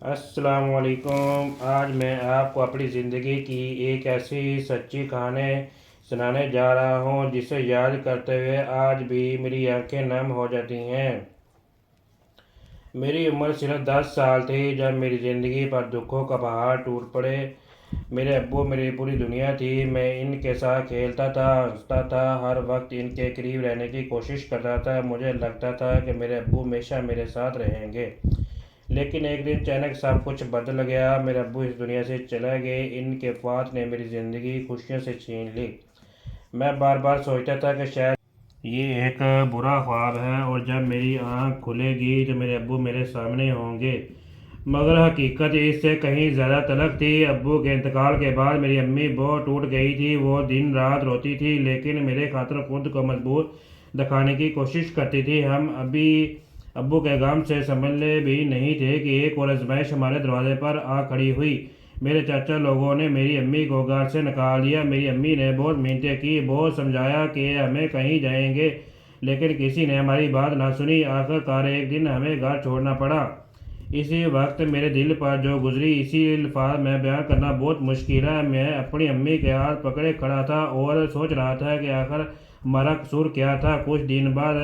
السلام علیکم۔ آج میں آپ کو اپنی زندگی کی ایک ایسی سچی کہانی سنانے جا رہا ہوں جسے یاد کرتے ہوئے آج بھی میری آنکھیں نم ہو جاتی ہیں۔ میری عمر صرف 10 سال تھی جب میری زندگی پر دکھوں کا پہاڑ ٹوٹ پڑے۔ میرے ابو میری پوری دنیا تھی۔ میں ان کے ساتھ کھیلتا تھا، ہنستا تھا، ہر وقت ان کے قریب رہنے کی کوشش کرتا تھا۔ مجھے لگتا تھا کہ میرے ابو ہمیشہ میرے ساتھ رہیں گے، لیکن ایک دن اچانک سب کچھ بدل گیا۔ میرے ابو اس دنیا سے چلے گئے۔ ان کے وفات نے میری زندگی خوشیوں سے چھین لی۔ میں بار بار سوچتا تھا کہ شاید یہ ایک برا خواب ہے اور جب میری آنکھ کھلے گی تو میرے ابو میرے سامنے ہوں گے، مگر حقیقت اس سے کہیں زیادہ تلخ تھی۔ ابو کے انتقال کے بعد میری امی بہت ٹوٹ گئی تھی۔ وہ دن رات روتی تھی لیکن میرے خاطر خود کو مضبوط دکھانے کی کوشش کرتی تھی۔ ہم ابو کے غم سے سنبھلے بھی نہیں تھے کہ ایک اور آزمائش ہمارے دروازے پر آ کھڑی ہوئی۔ میرے چچا لوگوں نے میری امی کو گھر سے نکال دیا۔ میری امی نے بہت منتیں کی، بہت سمجھایا کہ ہمیں کہیں جائیں گے، لیکن کسی نے ہماری بات نہ سنی۔ آخر کار ایک دن ہمیں گھر چھوڑنا پڑا۔ اسی وقت میرے دل پر جو گزری اسی الفاظ میں بیان کرنا بہت مشکل ہے۔ میں اپنی امی کے ہاتھ پکڑے کھڑا تھا اور سوچ رہا تھا کہ آخر ہمارا قصور کیا تھا۔ کچھ دن بعد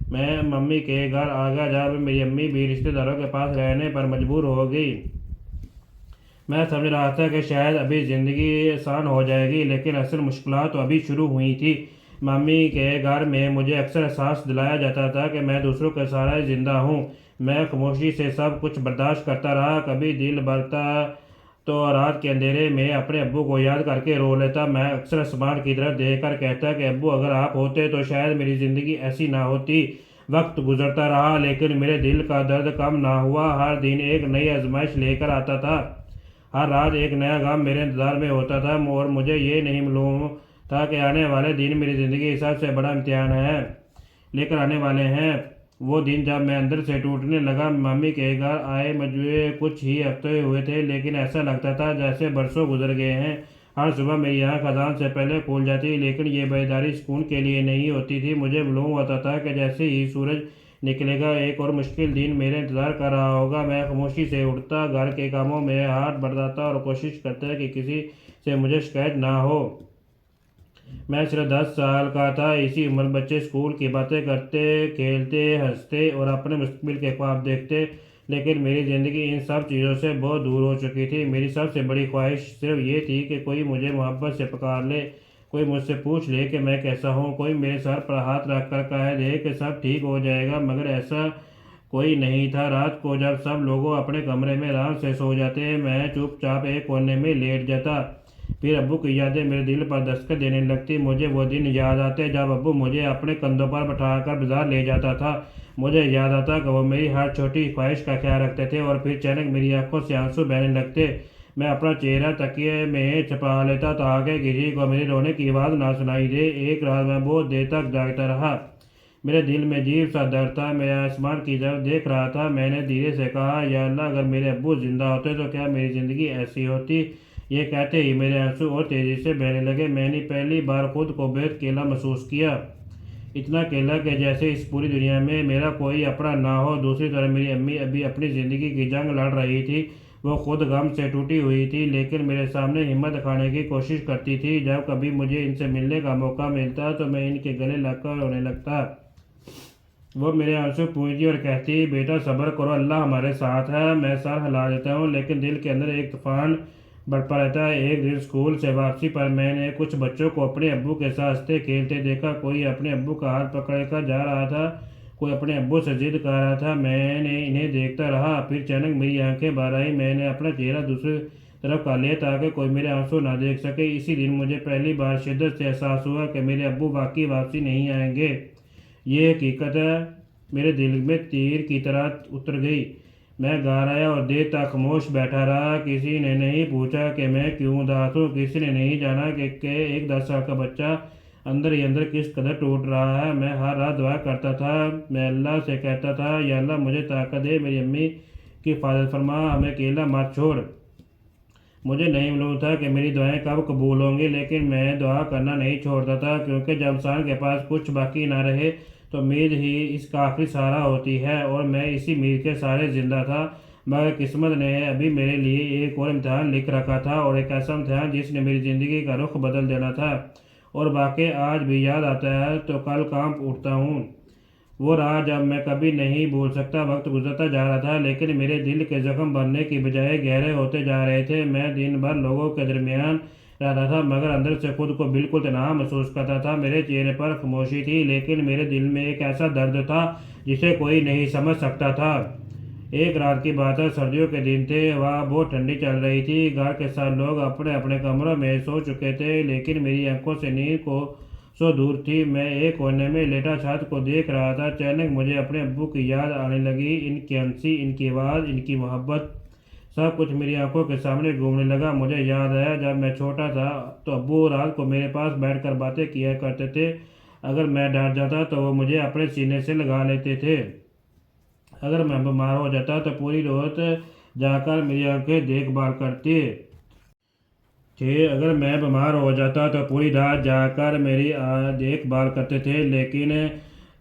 میں ممی کے گھر آ گیا جب میری امی بھی رشتہ داروں کے پاس رہنے پر مجبور ہو گئی۔ میں سمجھ رہا تھا کہ شاید ابھی زندگی آسان ہو جائے گی، لیکن اصل مشکلات تو ابھی شروع ہوئی تھی۔ ممی کے گھر میں مجھے اکثر احساس دلایا جاتا تھا کہ میں دوسروں کے سہارے زندہ ہوں۔ میں خاموشی سے سب کچھ برداشت کرتا رہا۔ کبھی دل بھرتا تو رات کے اندھیرے میں اپنے ابو کو یاد کر کے رو لیتا۔ میں اکثر آسمان کی طرف دیکھ کر کہتا کہ ابو اگر آپ ہوتے تو شاید میری زندگی ایسی نہ ہوتی۔ وقت گزرتا رہا لیکن میرے دل کا درد کم نہ ہوا۔ ہر دن ایک نئی آزمائش لے کر آتا تھا، ہر رات ایک نیا غم میرے انتظار میں ہوتا تھا، اور مجھے یہ نہیں معلوم تھا کہ آنے والے دن میری زندگی کا سب سے بڑا امتحان لے کر آنے والے ہیں۔ وہ دن جب میں اندر سے ٹوٹنے لگا۔ ممی کے گھر آئے مجھے کچھ ہی ہفتے ہوئے تھے، لیکن ایسا لگتا تھا جیسے برسوں گزر گئے ہیں۔ ہر صبح میری آنکھ اذان سے پہلے کھل جاتی، لیکن یہ بیداری سکون کے لیے نہیں ہوتی تھی۔ مجھے معلوم ہوتا تھا کہ جیسے ہی سورج نکلے گا ایک اور مشکل دن میرے انتظار کر رہا ہوگا۔ میں خاموشی سے اٹھتا، گھر کے کاموں میں ہاتھ بٹاتا اور کوشش کرتا کہ کسی سے مجھے شکایت نہ ہو۔ میں صرف 10 سال کا تھا۔ اسی عمر بچے اسکول کی باتیں کرتے، کھیلتے، ہنستے اور اپنے مستقبل کے خواب دیکھتے، لیکن میری زندگی ان سب چیزوں سے بہت دور ہو چکی تھی۔ میری سب سے بڑی خواہش صرف یہ تھی کہ کوئی مجھے محبت سے پکار لے، کوئی مجھ سے پوچھ لے کہ میں کیسا ہوں، کوئی میرے سر پر ہاتھ رکھ کر کہہ دے کہ سب ٹھیک ہو جائے گا، مگر ایسا کوئی نہیں تھا۔ رات کو جب سب لوگ اپنے کمرے میں آرام سے سو جاتے، میں چپ چاپ ایک کونے میں لیٹ جاتا۔ پھر ابو کی یادیں میرے دل پر دستک دینے لگتی۔ مجھے وہ دن یاد آتے جب ابو مجھے اپنے کندھوں پر بٹھا کر بازار لے جاتا تھا۔ مجھے یاد آتا کہ وہ میری ہر چھوٹی خواہش کا خیال رکھتے تھے، اور پھر اچانک میری آنکھوں سے آنسو بہنے لگتے۔ میں اپنا چہرہ تکیے میں چھپا لیتا تاکہ کسی کو میرے رونے کی آواز نہ سنائی دے۔ ایک رات میں بہت دیر تک جاگتا رہا۔ میرے دل میں عجیب سا درد تھا۔ میں آسمان کی طرف دیکھ رہا تھا۔ میں نے دھیرے سے کہا، یا اللہ اگر میرے ابو زندہ ہوتے تو کیا میری زندگی ایسی ہوتی؟ یہ کہتے ہی میرے آنسو اور تیزی سے بہنے لگے۔ میں نے پہلی بار خود کو بہت اکیلا محسوس کیا، اتنا اکیلا کہ جیسے اس پوری دنیا میں میرا کوئی اپنا نہ ہو۔ دوسری طرف میری امی ابھی اپنی زندگی کی جنگ لڑ رہی تھی۔ وہ خود غم سے ٹوٹی ہوئی تھی، لیکن میرے سامنے ہمت دکھانے کی کوشش کرتی تھی۔ جب کبھی مجھے ان سے ملنے کا موقع ملتا تو میں ان کے گلے لگ کر رونے لگتا۔ وہ میرے آنسو پونچھتی اور کہتی، بیٹا صبر کرو، اللہ ہمارے ساتھ ہے۔ میں سر ہلا دیتا ہوں، لیکن دل کے اندر ایک طوفان بڑھتا رہتا ہے۔ ایک دن اسکول سے واپسی پر میں نے کچھ بچوں کو اپنے ابو کے ساتھ ہنستے کھیلتے دیکھا۔ کوئی اپنے ابو کا ہاتھ پکڑ کر جا رہا تھا، کوئی اپنے ابو سے ضد کر رہا تھا۔ میں نے انہیں دیکھتا رہا، پھر اچانک میری آنکھیں بھر آئیں۔ میں نے اپنا چہرہ دوسری طرف کر لیا تاکہ کوئی میرے آنسو نہ دیکھ سکے۔ اسی دن مجھے پہلی بار شدت سے احساس ہوا کہ میرے ابو واقعی واپسی نہیں آئیں گے۔ یہ حقیقت میرے دل میں تیر کی طرح اتر گئی۔ میں گھر آیا اور دیر تک خاموش بیٹھا رہا۔ کسی نے نہیں پوچھا کہ میں کیوں اداس ہوں، کسی نے نہیں جانا کہ ایک 10 سال کا بچہ اندر ہی اندر کس قدر ٹوٹ رہا ہے۔ میں ہر رات دعا کرتا تھا۔ میں اللہ سے کہتا تھا، یا اللہ مجھے طاقت دے، میری امی کی حفاظت فرما، ہمیں اکیلا مت چھوڑ۔ مجھے نہیں معلوم تھا کہ میری دعائیں کب قبول ہوں گی، لیکن میں دعا کرنا نہیں چھوڑتا تھا، کیونکہ جب انسان کے پاس کچھ باقی نہ رہے تو امید ہی اس کا آخری سہارا ہوتی ہے، اور میں اسی امید کے سہارے زندہ تھا۔ مگر قسمت نے ابھی میرے لیے ایک اور امتحان لکھ رکھا تھا، اور ایک ایسا امتحان جس نے میری زندگی کا رخ بدل دینا تھا۔ اور واقعی آج بھی یاد آتا ہے تو کل کانپ اٹھتا ہوں۔ وہ رات جب میں کبھی نہیں بھول سکتا۔ وقت گزرتا جا رہا تھا لیکن میرے دل کے زخم بھرنے کی بجائے گہرے ہوتے جا رہے تھے۔ میں دن بھر لوگوں کے درمیان رہتا تھا مگر اندر سے خود کو بالکل تنہا محسوس کرتا تھا۔ میرے چہرے پر خاموشی تھی لیکن میرے دل میں ایک ایسا درد تھا جسے کوئی نہیں سمجھ سکتا تھا۔ ایک رات کی بات ہے، سردیوں کے دن تھے، ہوا بہت ٹھنڈی چل رہی تھی۔ گھر کے سارے لوگ اپنے اپنے کمروں میں سو چکے تھے لیکن میری آنکھوں سے نیند کو سو دور تھی۔ میں ایک کونے میں لیٹا چھت کو دیکھ رہا تھا۔ اچانک مجھے اپنے ابو کی یاد آنے لگی، ان کی ہنسی، ان کی آواز، ان کی محبت، سب کچھ میری آنکھوں کے سامنے گھومنے لگا۔ مجھے یاد آیا جب میں چھوٹا تھا تو ابو رات کو میرے پاس بیٹھ کر باتیں کیا کرتے تھے۔ اگر میں ڈر جاتا تو وہ مجھے اپنے سینے سے لگا لیتے تھے۔ اگر میں بیمار ہو جاتا تو پوری رات جا کر میری آنکھیں دیکھ بھال کرتے تھے۔ اگر میں بیمار ہو جاتا تو پوری رات جا کر میری دیکھ بھال کرتے تھے۔ لیکن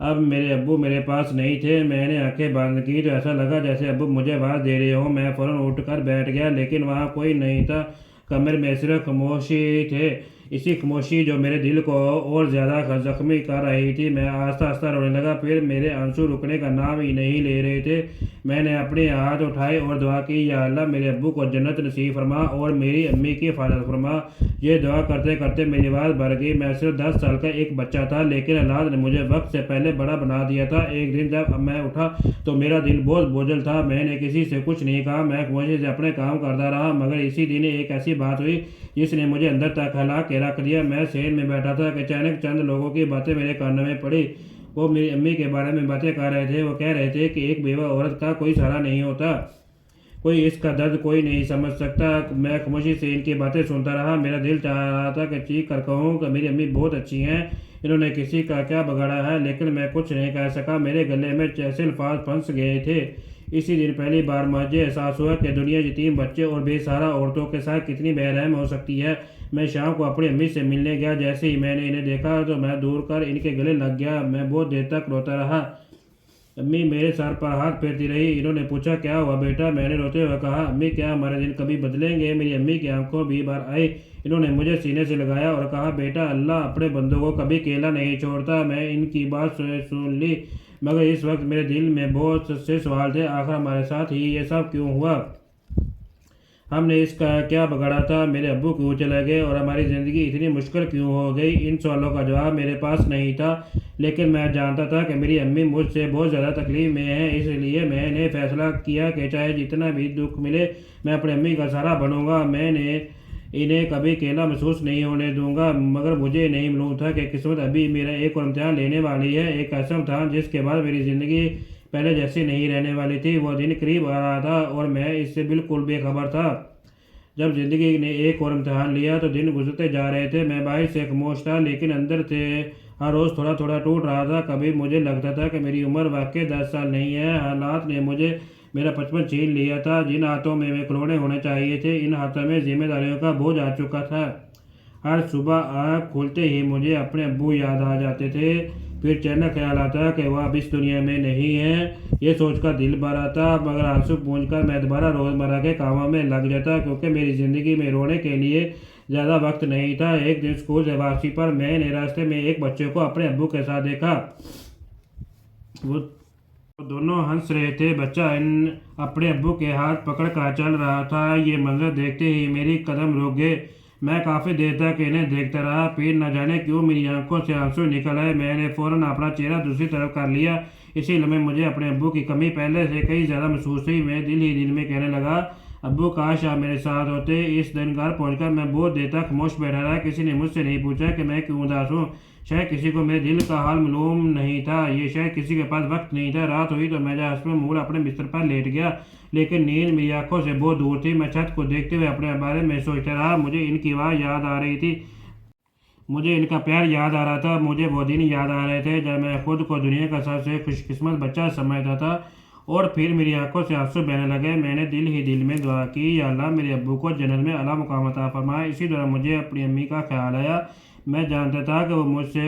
اب میرے ابو میرے پاس نہیں تھے۔ میں نے آنکھیں بند کی تو ایسا لگا جیسے ابو مجھے آواز دے رہے ہوں۔ میں فوراً اٹھ کر بیٹھ گیا لیکن وہاں کوئی نہیں تھا۔ کمرے میں صرف خاموشی تھے، ایسی خاموشی جو میرے دل کو اور زیادہ زخمی کر رہی تھی۔ میں آہستہ آہستہ رونے لگا، پھر میرے آنسو رکنے کا نام ہی نہیں لے رہے تھے۔ میں نے اپنے ہاتھ اٹھائے اور دعا کی، یا اللہ میرے ابو کو جنت نصیب فرما اور میری امی کی حفاظت فرما۔ یہ دعا کرتے کرتے میری آواز بھر گئی۔ میں صرف 10 سال کا ایک بچہ تھا لیکن اللہ نے مجھے وقت سے پہلے بڑا بنا دیا تھا۔ ایک دن جب میں اٹھا تو میرا دل بہت بوجھل تھا۔ میں نے کسی سے کچھ نہیں کہا، میں خاموشی سے اپنے کام کرتا رہا۔ مگر اسی دن ایک ایسی بات ہوئی جس نے مجھے اندر تک ہلا کے رکھ دیا۔ میں صحن میں بیٹھا تھا کہ اچانک چند لوگوں کی باتیں میرے کانوں میں پڑی۔ وہ میری امی کے بارے میں باتیں کر رہے تھے۔ وہ کہہ رہے تھے کہ ایک بیوہ عورت کا کوئی سہارا نہیں ہوتا، کوئی اس کا درد کوئی نہیں سمجھ سکتا۔ میں خاموشی سے ان کی باتیں سنتا رہا۔ میرا دل چاہ رہا تھا کہ چیخ کر کہوں کہ میری امی بہت اچھی ہیں، انہوں نے کسی کا کیا بگاڑا ہے، لیکن میں کچھ نہیں کہہ سکا۔ میرے گلے میں ایسے الفاظ پھنس گئے تھے۔ اسی دن پہلی بار مجھے احساس ہوا کہ دنیا یتیم بچے اور بے سہارا عورتوں کے ساتھ کتنی بے رحم ہو سکتی ہے۔ میں شام کو اپنی امی سے ملنے گیا۔ جیسے ہی میں نے انہیں دیکھا تو میں دور کر ان کے گلے لگ گیا۔ میں بہت دیر تک روتا رہا۔ امی میرے سر پر ہاتھ پھیرتی رہی۔ انہوں نے پوچھا، کیا ہوا بیٹا؟ میں نے روتے ہوئے کہا، امی کیا ہمارے دن کبھی بدلیں گے؟ میری امی کی آنکھوں بھی بھر آئی۔ انہوں نے مجھے سینے سے لگایا اور کہا، بیٹا اللہ اپنے بندوں کو کبھی اکیلا نہیں چھوڑتا۔ میں ان کی بات سن لی مگر اس وقت میرے دل میں بہت سے سوال تھے۔ آخر ہمارے ساتھ ہی یہ سب کیوں ہوا؟ ہم نے اس کا کیا بگاڑا تھا؟ میرے ابو کیوں چلے گئے اور ہماری زندگی اتنی مشکل کیوں ہو گئی؟ ان سوالوں کا جواب میرے پاس نہیں تھا لیکن میں جانتا تھا کہ میری امی مجھ سے بہت زیادہ تکلیف میں ہیں۔ اس لیے میں نے فیصلہ کیا کہ چاہے جتنا بھی دکھ ملے میں اپنی امی کا سہارا بنوں گا۔ میں نے انہیں کبھی اکیلا محسوس نہیں ہونے دوں گا۔ مگر مجھے نہیں معلوم تھا کہ قسمت ابھی میرا ایک اور امتحان لینے والی ہے، ایک ایسا امتحان جس کے بعد میری زندگی پہلے جیسی نہیں رہنے والی تھی۔ وہ دن قریب آ رہا تھا اور میں اس سے بالکل بے خبر تھا۔ جب زندگی نے ایک اور امتحان لیا تو دن گزرتے جا رہے تھے۔ میں باہر سے خاموش تھا لیکن اندر سے ہر روز تھوڑا تھوڑا ٹوٹ رہا تھا۔ کبھی مجھے لگتا تھا کہ میری عمر واقعی 10 سال نہیں ہے۔ حالات نے مجھے میرا بچپن چھین لیا تھا۔ جن ہاتھوں میں کھلونے ہونے چاہیے تھے ان ہاتھوں میں ذمہ داریوں کا بوجھ آ چکا تھا۔ ہر صبح آنکھ کھلتے ہی مجھے اپنے ابو یاد آ جاتے تھے، پھر چین خیال آتا کہ وہ اب اس دنیا میں نہیں ہیں۔ یہ سوچ کر دل بھر آتا مگر آنسو پونچھ کر میں دوبارہ روزمرہ کے کاموں میں لگ جاتا کیونکہ میری زندگی میں رونے کے لیے زیادہ وقت نہیں تھا۔ ایک دن اسکول سے واپسی پر میں نے راستے میں ایک بچے کو اپنے ابو کے ساتھ دیکھا۔ وہ دونوں ہنس رہے تھے۔ بچہ اپنے ابو کے ہاتھ پکڑ کر چل رہا تھا۔ یہ منظر دیکھتے ہی میری قدم رک گئے۔ میں کافی دیر تک انہیں دیکھتا رہا، پھر نہ جانے کیوں میری آنکھوں سے آنسو نکل آئے۔ میں نے فوراً اپنا چہرہ دوسری طرف کر لیا۔ اسی لمحے مجھے اپنے ابو کی کمی پہلے سے کئی زیادہ محسوس ہوئی۔ میں دل ہی دل میں کہنے لگا، ابو کاش آپ میرے ساتھ ہوتے۔ اس دن گھر پہنچ کر میں بہت دیر تک خاموش بیٹھا رہا۔ کسی نے مجھ سے نہیں پوچھا کہ میں کیوں اداس ہوں۔ شاید کسی کو میرے دل کا حال معلوم نہیں تھا، یہ شاید کسی کے پاس وقت نہیں تھا۔ رات ہوئی تو میں ہنسمے منہ اپنے بستر پر لیٹ گیا لیکن نیند میری آنکھوں سے بہت دور تھی۔ میں چھت کو دیکھتے ہوئے اپنے بارے میں سوچتا رہا۔ مجھے ان کی آواز یاد آ رہی تھی، مجھے ان کا پیار یاد آ رہا تھا، مجھے وہ دن یاد آ رہے تھے جب میں خود کو دنیا کا سب سے خوش قسمت بچہ سمجھتا تھا۔ اور پھر میری آنکھوں سے آنسو بہنے لگے۔ میں نے دل ہی دل میں دعا کی، یا اللہ میرے ابو کو جنت میں اعلیٰ مقام عطا فرما۔ اسی دوران مجھے اپنی امی کا خیال آیا۔ میں جانتا تھا کہ وہ مجھ سے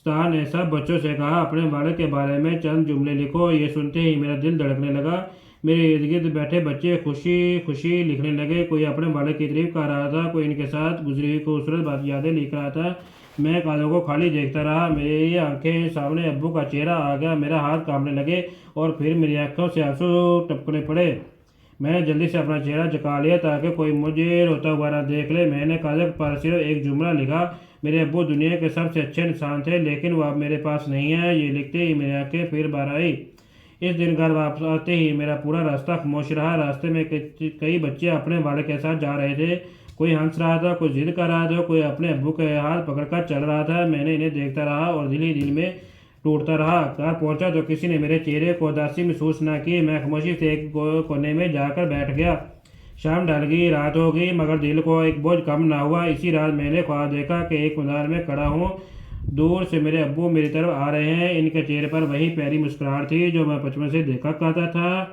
استاد نے سب بچوں سے کہا اپنے والد کے بارے میں چند جملے لکھو۔ یہ سنتے ہی میرا دل دھڑکنے لگا۔ میرے ارد گرد بیٹھے بچے خوشی خوشی لکھنے لگے، کوئی اپنے والد کی تعریف کر رہا تھا، کوئی ان کے ساتھ گزری ہوئی خوبصورت یادیں لکھ رہا تھا۔ میں کاغذوں کو خالی دیکھتا رہا، میری آنکھیں سامنے ابو کا چہرہ آ گیا، میرا ہاتھ کانپنے لگے اور پھر میری آنکھوں سے آنسو ٹپکنے پڑے۔ میں نے جلدی سے اپنا چہرہ جھکا لیا تاکہ کوئی مجھے روتا ہوا نہ دیکھ لے۔ میں نے کاغذ پر صرف ایک جملہ لکھا، میرے ابو دنیا کے سب سے اچھے انسان تھے لیکن وہ اب میرے پاس نہیں ہے۔ یہ لکھتے ہی میری آنکھیں پھر باہر آئی۔ اس دن گھر واپس آتے ہی میرا پورا راستہ خاموش رہا۔ راستے میں کئی بچے اپنے والد کے ساتھ جا رہے تھے، کوئی ہنس رہا تھا، کوئی ضد کر رہا تھا، کوئی اپنے ابو کے ہاتھ پکڑ کر چل رہا تھا۔ میں نے انہیں دیکھتا رہا اور دل ہی دل میں ٹوٹتا رہا۔ گھر پہنچا تو کسی نے میرے چہرے کو اداسی محسوس نہ کی۔ میں خاموشی سے ایک کونے میں جا کر بیٹھ گیا۔ شام ڈھل گئی، رات ہو گئی، مگر دل کو ایک بوجھ کم نہ ہوا۔ اسی رات میں نے خواب دیکھا کہ ایک میدان میں کھڑا ہوں، دور سے میرے ابو میری طرف آ رہے ہیں۔ ان کے چہرے پر وہی پیاری مسکراہٹ تھی جو میں بچپن سے دیکھا کرتا تھا۔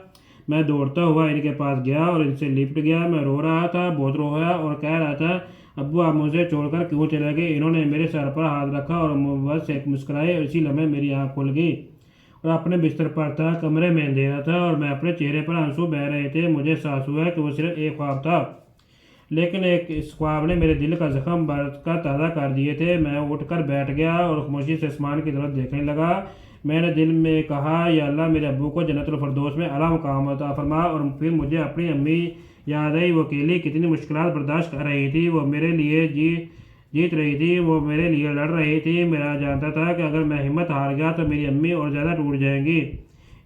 میں دوڑتا ہوا ان کے پاس گیا اور ان سے لپٹ گیا۔ میں رو رہا تھا، بہت رویا اور کہہ رہا تھا ابو آپ مجھے چھوڑ کر کیوں چلے گئے؟ انہوں نے میرے سر پر ہاتھ رکھا اور بس ایک مسکرائے۔ اسی لمحے میری آنکھ کھل گئی اور اپنے بستر پر تھا، کمرے میں اندھیرا تھا اور میں اپنے چہرے پر آنسو بہہ رہے تھے۔ مجھے احساس ہوا کہ وہ صرف ایک خواب تھا، لیکن اس خواب نے میرے دل کا زخم بھر کر تازہ کر دیے تھے۔ میں اٹھ کر بیٹھ گیا اور خاموشی سے آسمان کی طرف دیکھنے لگا۔ میں نے دل میں کہا یا اللہ میرے ابو کو جنت الفردوس میں اعلیٰ مقام عطا فرما۔ اور پھر مجھے اپنی امی یاد آئی، وہ اکیلی کتنی مشکلات برداشت کر رہی تھی، وہ میرے لیے جیت رہی تھی، وہ میرے لیے لڑ رہی تھی۔ میں جانتا تھا کہ اگر میں ہمت ہار گیا تو میری امی اور زیادہ ٹوٹ جائیں گی،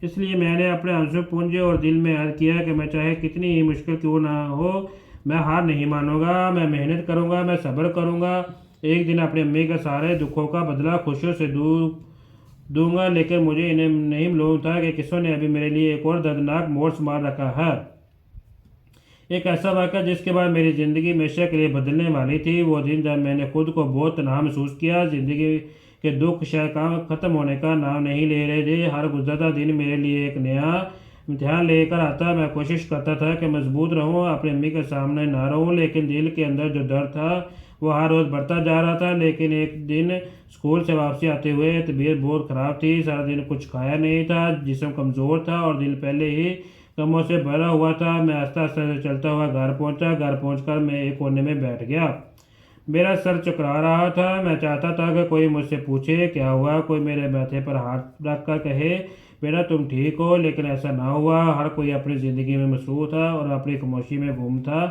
اس لیے میں نے اپنے آنسو پونجے اور دل میں عہد کیا کہ میں چاہے کتنی ہی مشکل کیوں نہ ہو میں ہار نہیں مانوں گا، میں محنت کروں گا، میں صبر کروں گا۔ ایک دن اپنی امی کے سارے دکھوں کا بدلہ خوشیوں سے دوں گا، لیکن مجھے انہیں نہیں معلوم تھا کہ کسوں نے ابھی میرے لیے ایک اور دردناک موڑ مار رکھا ہے۔ ایک ایسا واقعہ جس کے بعد میری زندگی ہمیشہ کے لیے بدلنے والی تھی، وہ دن جب میں نے خود کو بہت تنہا محسوس کیا۔ زندگی کے دکھ شاید ختم ہونے کا نام نہیں لے رہے تھے۔ ہر گزرتا دن میرے لیے ایک نیا امتحان لے کر آتا۔ میں کوشش کرتا تھا کہ مضبوط رہوں، اپنی امی کے سامنے نہ رہوں، لیکن دل کے اندر جو درد تھا وہ ہر روز بڑھتا جا رہا تھا۔ لیکن ایک دن اسکول سے واپسی آتے ہوئے طبیعت بہت خراب تھی، سارا دن کچھ کھایا نہیں تھا، جسم کمزور تھا اور دل پہلے ہی غموں سے بھرا ہوا تھا۔ میں آہستہ آہستہ چلتا ہوا گھر پہنچا۔ گھر پہنچ کر میں ایک کونے میں بیٹھ گیا، میرا سر چکرا رہا تھا۔ میں چاہتا تھا کہ کوئی مجھ سے پوچھے کیا ہوا، کوئی میرے ماتھے پر ہاتھ رکھ کر کہے بیٹا تم ٹھیک ہو، لیکن ایسا نہ ہوا۔ ہر کوئی اپنی زندگی میں مصروف تھا اور اپنی خاموشی میں گم تھا۔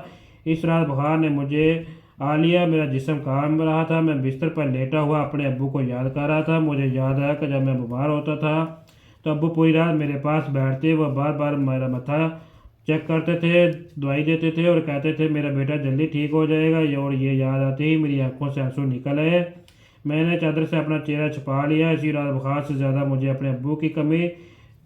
اس رات بخار نے مجھے آ لیا، میرا جسم کام رہا تھا، میں بستر پر لیٹا ہوا اپنے ابو کو یاد کر رہا تھا۔ مجھے یاد آیا کہ جب میں بیمار ہوتا تھا تو ابو پوری رات میرے پاس بیٹھتے، وہ بار بار میرا ماتھا چیک کرتے تھے، دوائی دیتے تھے اور کہتے تھے میرا بیٹا جلدی ٹھیک ہو جائے گا۔ اور یہ یاد آتے ہی میری آنکھوں سے آنسو نکل آئے۔ میں نے چادر سے اپنا چہرہ چھپا لیا۔ اسی رات بخار سے زیادہ مجھے اپنے ابو کی کمی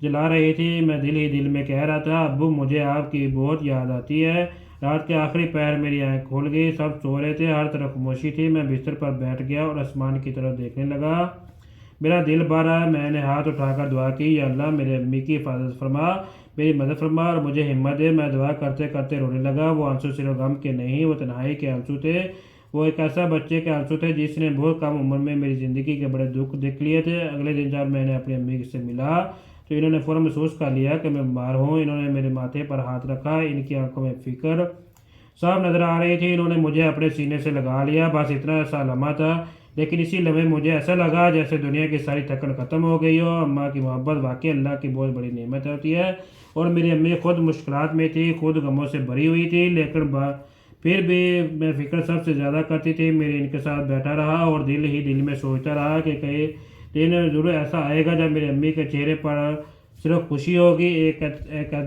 جلا رہی تھی۔ میں دل ہی دل میں کہہ رہا تھا ابو مجھے آپ کی بہت یاد آتی ہے۔ رات کے آخری پہر میری آنکھ کھل گئی، سب سو رہے تھے، ہر طرف خاموشی تھی۔ میں بستر پر بیٹھ گیا اور آسمان کی طرف دیکھنے لگا۔ میرا دل بھرا، میں نے ہاتھ اٹھا کر دعا کی، یا اللہ میرے امی کی حفاظت فرما، میری مدد فرما اور مجھے ہمت دے۔ میں دعا کرتے کرتے رونے لگا۔ وہ آنسو صرف غم کے نہیں، وہ تنہائی کے آنسو تھے۔ وہ ایک ایسا بچے کے آنسو تھے جس نے بہت کم عمر میں میری زندگی کے بڑے دکھ دیکھ لیے تھے۔ اگلے دن جب میں نے اپنی امی سے ملا تو انہوں نے فوراً محسوس کر لیا کہ میں بیمار ہوں۔ انہوں نے میرے ماتھے پر ہاتھ رکھا، ان کی آنکھوں میں فکر صاف نظر آ رہی تھی۔ انہوں نے مجھے اپنے سینے سے لگا لیا، بس اتنا سا لمحہ تھا، لیکن اسی لمحے مجھے ایسا لگا جیسے دنیا کی ساری تھکن ختم ہو گئی ہو۔ اماں کی محبت واقعی اللہ کی بہت بڑی نعمت ہوتی ہے، اور میری امی خود مشکلات میں تھی، خود غموں سے بھری ہوئی تھی، لیکن پھر بھی میں فکر سب سے زیادہ کرتی تھی۔ میرے ان کے ساتھ بیٹھا رہا اور دل ہی دل میں سوچتا رہا کہ کئی دن ضرور ایسا آئے گا جب میری امی کے چہرے پر صرف خوشی ہوگی، ایک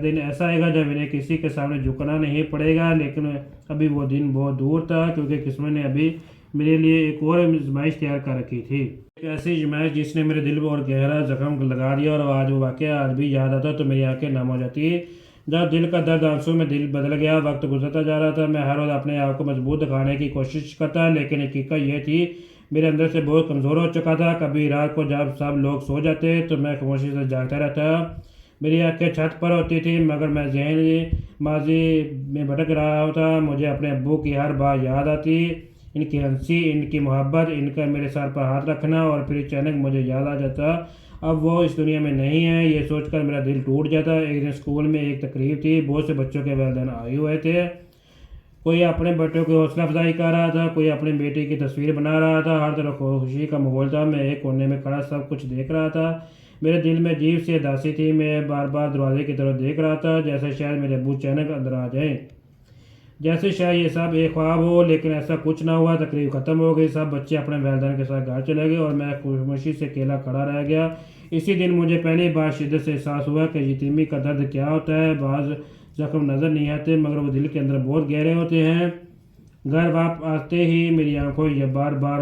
دن ایسا آئے گا جب انہیں کسی کے سامنے جھکنا نہیں پڑے گا۔ لیکن ابھی وہ دن بہت دور تھا، کیونکہ قسمت نے ابھی میرے لیے ایک اور آزمائش تیار کر رکھی تھی، ایک ایسی آزمائش جس نے میرے دل اور گہرا زخم لگا دیا۔ اور آج وہ واقعہ آج بھی یاد آتا تو میری آنکھیں نم ہو جاتی۔ جب دل کا درد آنسو میں دل بدل گیا، وقت گزرتا جا رہا تھا، میں ہر روز اپنے آپ کو مضبوط دکھانے کی کوشش کرتا، لیکن حقیقت یہ تھی میرے اندر سے بہت کمزور ہو چکا تھا۔ کبھی رات کو جب سب لوگ سو جاتے تو میں خاموشی سے جاگتا رہتا، میری آنکھیں چھت پر ہوتی تھی، مگر میں ذہن ماضی میں بھٹک رہا ہوتا۔ مجھے اپنے ابو کی ہر بات یاد آتی، ان کی ہنسی، ان کی محبت، ان کا میرے سر پر ہاتھ رکھنا، اور پھر اچانک مجھے یاد آ جاتا اب وہ اس دنیا میں نہیں ہے۔ یہ سوچ کر میرا دل ٹوٹ جاتا۔ ایک دن اسکول میں ایک تقریب تھی، بہت سے بچوں کے والدین آئے ہوئے تھے۔ کوئی اپنے بیٹوں کی حوصلہ افزائی کر رہا تھا، کوئی اپنی بیٹی کی تصویر بنا رہا تھا، ہر طرف خوشی کا ماحول تھا۔ میں ایک کونے میں کھڑا سب کچھ دیکھ رہا تھا۔ میرے دل میں عجیب سی اداسی تھی۔ میں بار بار دروازے کی طرف دیکھ رہا تھا، جیسے شاید میرے ابو اچانک اندر آ جائیں، جیسے شاید یہ سب ایک خواب ہو، لیکن ایسا کچھ نہ ہوا۔ تقریب ختم ہو گئی، سب بچے اپنے والدین کے ساتھ گھر چلے گئے اور میں خاموشی سے اکیلا کھڑا رہ گیا۔ اسی دن مجھے پہلی بار شدت سے احساس ہوا کہ یتیمی کا درد کیا ہوتا ہے۔ بعض زخم نظر نہیں آتے، مگر وہ دل کے اندر بہت گہرے ہوتے ہیں۔ گھر واپس آتے ہی میری آنکھوں یہ بار بار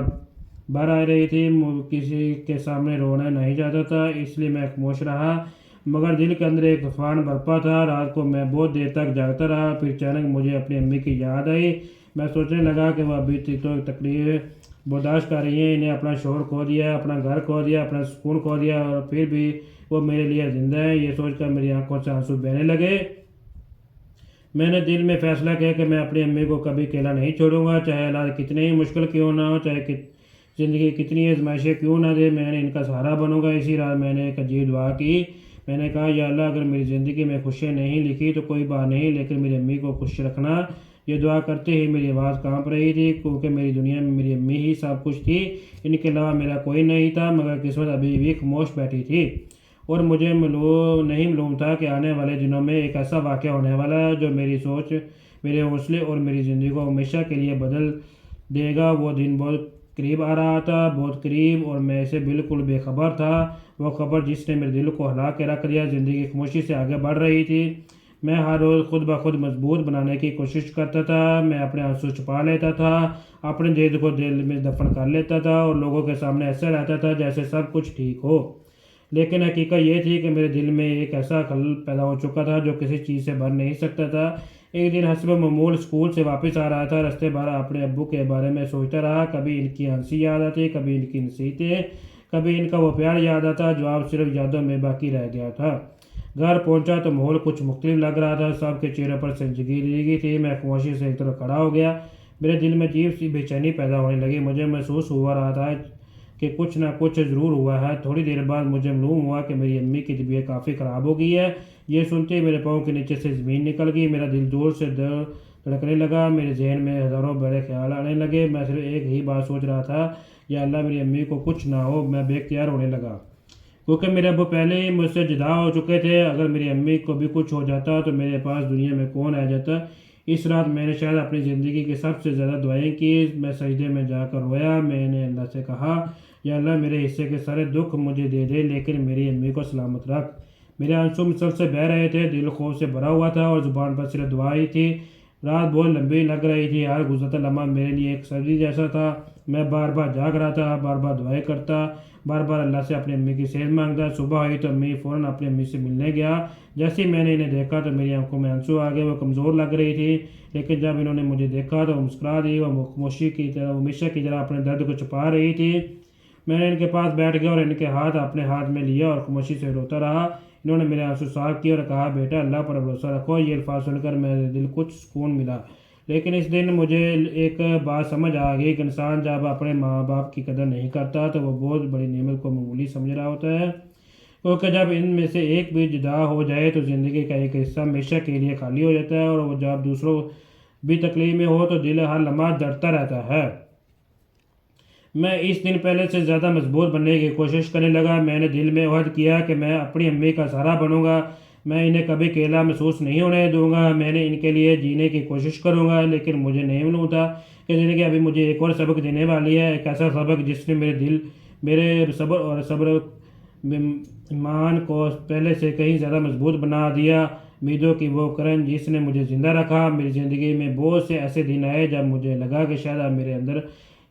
بھر آ رہی تھی۔ کسی کے سامنے رونا نہیں چاہتا تھا، اس لیے میں خاموش رہا، مگر دل کے اندر ایک طوفان برپا تھا۔ رات کو میں بہت دیر تک جاگتا رہا، پھر اچانک مجھے اپنی امی کی یاد آئی۔ میں سوچنے لگا کہ وہ ابھی تو تکلیف برداشت کر رہی ہیں، انہیں اپنا شوہر کھو دیا، اپنا گھر کھو دیا، اپنا سکون کھو دیا، اور پھر بھی وہ میرے لیے زندہ ہیں۔ یہ سوچ کر میری آنکھوں سے آنسو بہنے لگے۔ میں نے دل میں فیصلہ کیا کہ میں اپنی امی کو کبھی اکیلا نہیں چھوڑوں گا، چاہے حالات کتنے ہی مشکل کیوں نہ ہو، چاہے زندگی کتنی آزمائشیں کیوں نہ دے، میں نے ان کا سہارا بنوں گا۔ اسی رات میں نے ایک عجیب دعا کی۔ میں نے کہا، یا اللہ، اگر میری زندگی میں خوشیاں نہیں لکھی تو کوئی بات نہیں، لیکن میری امی کو خوش رکھنا۔ یہ دعا کرتے ہی میری آواز کانپ رہی تھی، کیونکہ میری دنیا میں میری امی ہی سب کچھ تھی، ان کے علاوہ میرا کوئی نہیں تھا۔ مگر قسمت ابھی بھی خاموش بیٹھی تھی، اور مجھے نہیں معلوم تھا کہ آنے والے دنوں میں ایک ایسا واقعہ ہونے والا ہے جو میری سوچ، میرے حوصلے اور میری زندگی کو ہمیشہ کے لیے بدل دے گا۔ وہ دن بہت قریب آ رہا تھا، بہت قریب، اور میں اسے بالکل بے خبر تھا۔ وہ خبر جس نے میرے دل کو ہلا کے رکھ دیا۔ زندگی خاموشی سے آگے بڑھ رہی تھی۔ میں ہر روز خود بخود مضبوط بنانے کی کوشش کرتا تھا۔ میں اپنے آنسو چھپا لیتا تھا، اپنے درد کو دل میں دفن کر لیتا تھا، اور لوگوں کے سامنے ایسا رہتا تھا جیسے سب کچھ ٹھیک ہو۔ لیکن حقیقت یہ تھی کہ میرے دل میں ایک ایسا خلل پیدا ہو چکا تھا جو کسی چیز سے بھر نہیں سکتا تھا۔ ایک دن حسب معمول اسکول سے واپس آ رہا تھا، راستے بھر اپنے ابو کے بارے میں سوچتا رہا۔ کبھی ان کی ہنسی یاد آتی، کبھی ان کی نصیحتیں، کبھی ان کا وہ پیار یاد آتا جو اب صرف یادوں میں باقی رہ گیا تھا۔ گھر پہنچا تو ماحول کچھ مختلف لگ رہا تھا، سب کے چہروں پر سنجیدگی تھی۔ میں خاموشی سے ایک طرف کھڑا ہو گیا، میرے دل میں عجیب سی بے چینی پیدا ہونے لگی۔ مجھے محسوس ہوا رہا تھا کہ کچھ نہ کچھ ضرور ہوا ہے۔ تھوڑی دیر بعد مجھے معلوم ہوا کہ میری امی کی طبیعت کافی خراب ہو گئی ہے۔ یہ سنتے ہی میرے پاؤں کے نیچے سے زمین نکل گئی، میرا دل زور سے دھڑکنے لگا، میرے ذہن میں ہزاروں بڑے خیال آنے لگے۔ میں صرف ایک ہی بات سوچ رہا تھا، یا اللہ میری امی کو کچھ نہ ہو۔ میں بے اختیار ہونے لگا، کیونکہ میرے ابو پہلے ہی مجھ سے جدا ہو چکے تھے۔ اگر میری امی کو بھی کچھ ہو جاتا تو میرے پاس دنیا میں کون رہ جاتا۔ اس رات میں نے شاید اپنی زندگی کی سب سے زیادہ دعائیں کی۔ میں سجدے میں جا کر رویا۔ میں نے اللہ سے کہا، یا اللہ میرے حصے کے سارے دکھ مجھے دے دے، لیکن میری امی کو سلامت رکھ۔ میرے آنسو مسلسل سے بہہ رہے تھے، دل خوف سے بھرا ہوا تھا، اور زبان پر صرف دعا ہی تھی۔ رات بہت لمبی لگ رہی تھی، ہر گزرتا لمحہ میرے لیے ایک سردی جیسا تھا۔ میں بار بار جاگ رہا تھا، بار بار دعائیں کرتا، بار بار اللہ سے اپنی امی کی صحت مانگتا۔ صبح ہوئی تو فوراً اپنی امی سے ملنے گیا۔ جیسے ہی میں نے انہیں دیکھا تو میری آنکھوں میں آنسو آ گئے۔ وہ کمزور لگ رہی تھی، لیکن جب انہوں نے مجھے دیکھا تو وہ مسکرا دی۔ وہ خاموشی کی طرح، ہمیشہ کی طرح اپنے درد کو چھپا رہی تھی۔ میں نے ان کے پاس بیٹھ گیا اور ان کے ہاتھ اپنے ہاتھ میں لیا اور خاموشی سے روتا رہا۔ انہوں نے میرے آنسو صاف کیے اور کہا، بیٹا اللہ پر بھروسہ رکھو۔ یہ الفاظ سن کر میرے دل کچھ سکون ملا، لیکن اس دن مجھے ایک بات سمجھ آ گئی کہ انسان جب اپنے ماں باپ کی قدر نہیں کرتا تو وہ بہت بڑی نعمت کو معمولی سمجھ رہا ہوتا ہے، کیونکہ جب ان میں سے ایک بھی جدا ہو جائے تو زندگی کا ایک حصہ ہمیشہ کے لیے خالی ہو جاتا ہے، اور وہ جب دوسروں بھی تکلیف میں ہو تو دل ہر لمحہ درتا رہتا ہے۔ میں اس دن پہلے سے زیادہ مضبوط بننے کی کوشش کرنے لگا۔ میں نے دل میں عہد کیا کہ میں اپنی امی کا سہارا بنوں گا، میں انہیں کبھی اکیلا محسوس نہیں ہونے دوں گا، میں نے ان کے لیے جینے کی کوشش کروں گا۔ لیکن مجھے نہیں معلوم تھا کہ زندگی ابھی مجھے ایک اور سبق دینے والی ہے، ایک ایسا سبق جس نے میرے صبر ایمان کو پہلے سے کہیں زیادہ مضبوط بنا دیا۔ امیدوں کی وہ کرن جس نے مجھے زندہ رکھا۔ میری زندگی میں بہت سے ایسے دن آئے جب مجھے لگا کہ شاید اب میرے اندر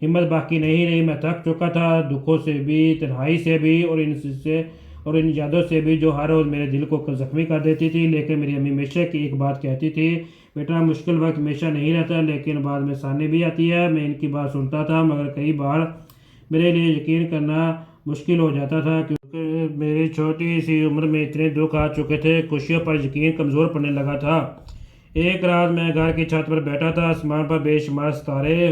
ہمت باقی نہیں رہی، میں تھک چکا تھا، دکھوں سے بھی، تنہائی سے بھی، اور ان یادوں سے بھی جو ہر روز میرے دل کو زخمی کر دیتی تھی۔ لیکن میری امی ہمیشہ کی ایک بات کہتی تھی، بیٹا مشکل وقت ہمیشہ نہیں رہتا، لیکن بعد میں آسانی بھی آتی ہے۔ میں ان کی بات سنتا تھا، مگر کئی بار میرے لیے یقین کرنا مشکل ہو جاتا تھا، کیونکہ میری چھوٹی سی عمر میں اتنے دکھ آ چکے تھے، خوشیوں پر یقین کمزور پڑنے لگا تھا۔ ایک رات میں گھر کی چھت پر بیٹھا تھا، آسمان پر بے شمار ستارے